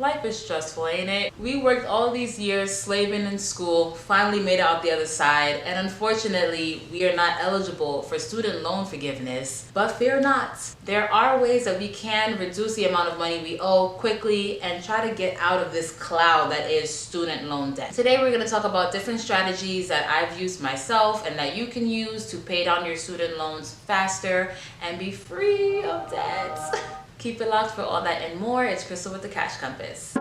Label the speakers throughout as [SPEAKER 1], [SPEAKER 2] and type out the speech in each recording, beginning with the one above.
[SPEAKER 1] Life is stressful, ain't it? We worked all these years slaving in school, finally made it out the other side, and unfortunately, we are not eligible for student loan forgiveness. But fear not. There are ways that we can reduce the amount of money we owe quickly and try to get out of this cloud that is student loan debt. Today, we're going to talk about different strategies that I've used myself and that you can use to pay down your student loans faster and be free of debt. Keep it locked for all that and more. It's Crystal with the Cash Compass.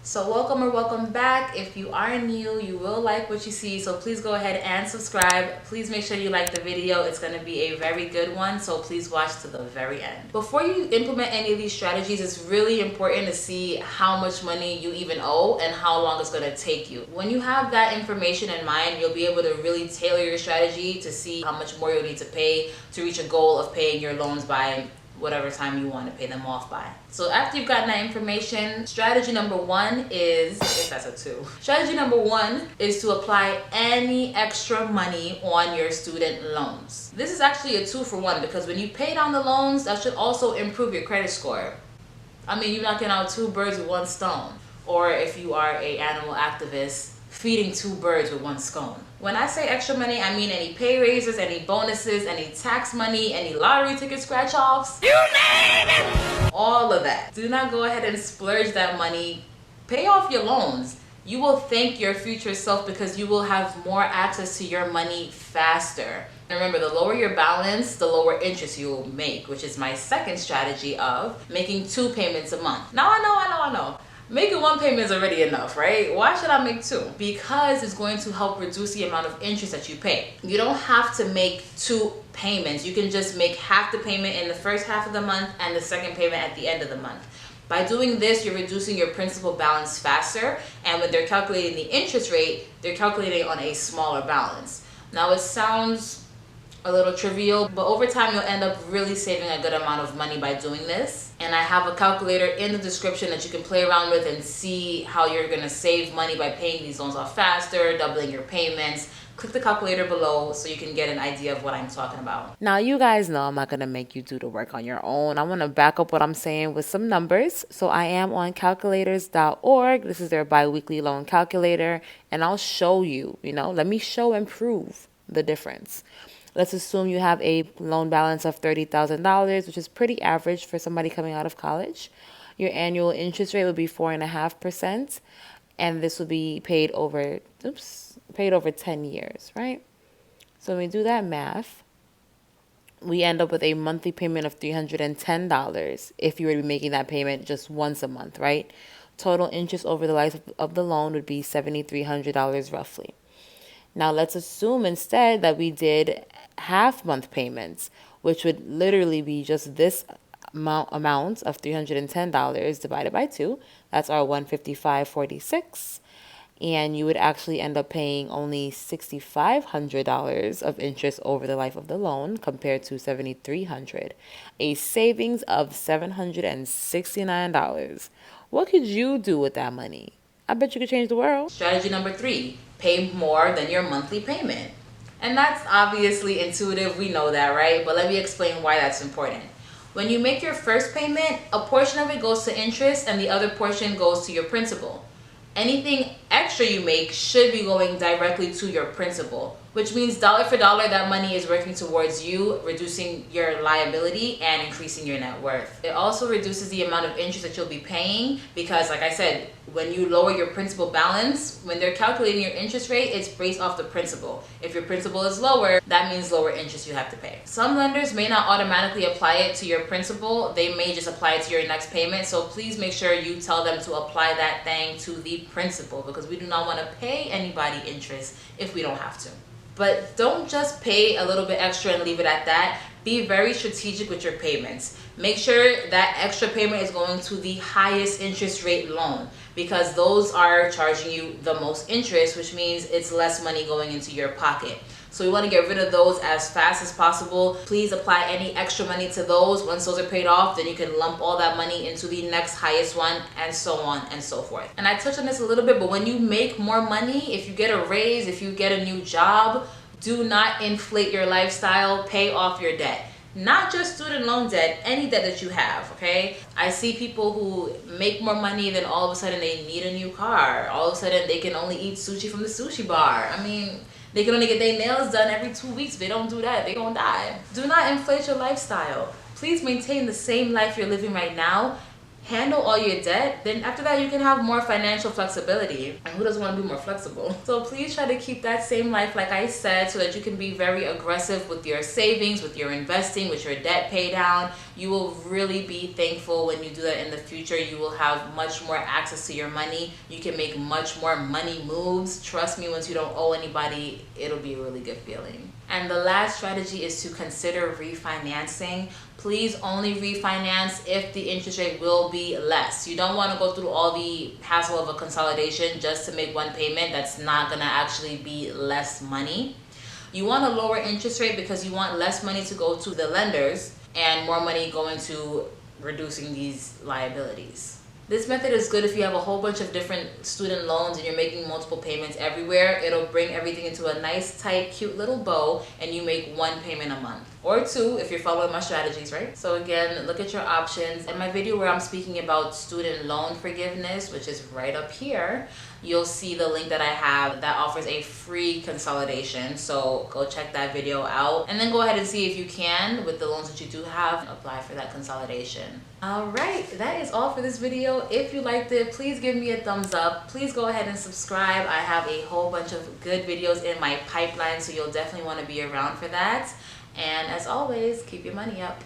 [SPEAKER 1] So welcome back. If you are new, you will like what you see, so please go ahead and subscribe. Please make sure you like the video. It's going to be a very good one, so please watch to the very end. Before you implement any of these strategies, it's really important to see how much money you even owe and how long it's going to take you. When you have that information in mind, you'll be able to really tailor your strategy to see how much more you'll need to pay to reach a goal of paying your loans by whatever time you want to pay them off by. So after you've gotten that information, strategy number one is, if that's a two. Strategy number one is to apply any extra money on your student loans. This is actually a 2-for-1 because when you pay down the loans, that should also improve your credit score. I mean, you're knocking out 2 birds with 1 stone. Or if you are an animal activist, feeding 2 birds with 1 scone. When I say extra money, I mean any pay raises, any bonuses, any tax money, any lottery ticket scratch-offs. You name it! All of that. Do not go ahead and splurge that money. Pay off your loans. You will thank your future self because you will have more access to your money faster. And remember, the lower your balance, the lower interest you will make, which is my second strategy of making 2 payments a month. Now I know. Making 1 payment is already enough, right? Why should I make 2? Because it's going to help reduce the amount of interest that you pay. You don't have to make 2 payments. You can just make half the payment in the first half of the month and the second payment at the end of the month. By doing this, you're reducing your principal balance faster, and when they're calculating the interest rate, they're calculating on a smaller balance. Now it sounds a little trivial, but over time you'll end up really saving a good amount of money by doing this. And I have a calculator in the description that you can play around with and see how you're gonna save money by paying these loans off faster, doubling your payments. Click the calculator below so you can get an idea of what I'm talking about. Now, you guys know I'm not gonna make you do the work on your own. I wanna back up what I'm saying with some numbers. So I am on calculators.org. This is their bi-weekly loan calculator, and I'll show you, let me show and prove the difference. Let's assume you have a loan balance of $30,000, which is pretty average for somebody coming out of college. Your annual interest rate would be 4.5%, and this would be paid over 10 years, right? So when we do that math, we end up with a monthly payment of $310 if you were to be making that payment just once a month, right? Total interest over the life of the loan would be $7,300 roughly. Now let's assume instead that we did half-month payments, which would literally be just this amount of $310 divided by 2. That's our $155.46. And you would actually end up paying only $6,500 of interest over the life of the loan compared to $7,300, a savings of $769. What could you do with that money? I bet you could change the world. Strategy number 3, pay more than your monthly payment. And that's obviously intuitive, we know that, right? But let me explain why that's important. When you make your first payment, a portion of it goes to interest and the other portion goes to your principal. Anything extra you make should be going directly to your principal, which means dollar for dollar that money is working towards you, reducing your liability and increasing your net worth. It also reduces the amount of interest that you'll be paying because, like I said, when you lower your principal balance, when they're calculating your interest rate, it's based off the principal. If your principal is lower, that means lower interest you have to pay. Some lenders may not automatically apply it to your principal. They may just apply it to your next payment. So please make sure you tell them to apply that thing to the principal because we do not want to pay anybody interest if we don't have to. But don't just pay a little bit extra and leave it at that. Be very strategic with your payments. Make sure that extra payment is going to the highest interest rate loan because those are charging you the most interest, which means it's less money going into your pocket. So we want to get rid of those as fast as possible. Please apply any extra money to those. Once those are paid off, then you can lump all that money into the next highest one, and so on and so forth. And I touched on this a little bit, but when you make more money, if you get a raise, if you get a new job, do not inflate your lifestyle. Pay off your debt. Not just student loan debt, any debt that you have, okay? I see people who make more money, then all of a sudden they need a new car. All of a sudden they can only eat sushi from the sushi bar. I mean, they can only get their nails done every 2 weeks. If they don't do that, they're gonna die. Do not inflate your lifestyle. Please maintain the same life you're living right now. Handle all your debt, then after that you can have more financial flexibility. And who doesn't want to be more flexible? So please try to keep that same life, like I said, so that you can be very aggressive with your savings, with your investing, with your debt pay down. You will really be thankful when you do that in the future. You will have much more access to your money. You can make much more money moves. Trust me, once you don't owe anybody, it'll be a really good feeling. And the last strategy is to consider refinancing. Please only refinance if the interest rate will be less. You don't want to go through all the hassle of a consolidation just to make one payment. That's not going to actually be less money. You want a lower interest rate because you want less money to go to the lenders and more money going to reducing these liabilities. This method is good if you have a whole bunch of different student loans and you're making multiple payments everywhere. It'll bring everything into a nice, tight, cute little bow, and you make one payment a month. Or two if you're following my strategies, right? So again, look at your options. In my video where I'm speaking about student loan forgiveness, which is right up here, you'll see the link that I have that offers a free consolidation. So go check that video out and then go ahead and see if you can, with the loans that you do have, apply for that consolidation. All right, that is all for this video. If you liked it, please give me a thumbs up. Please go ahead and subscribe. I have a whole bunch of good videos in my pipeline, so you'll definitely want to be around for that. And as always, keep your money up.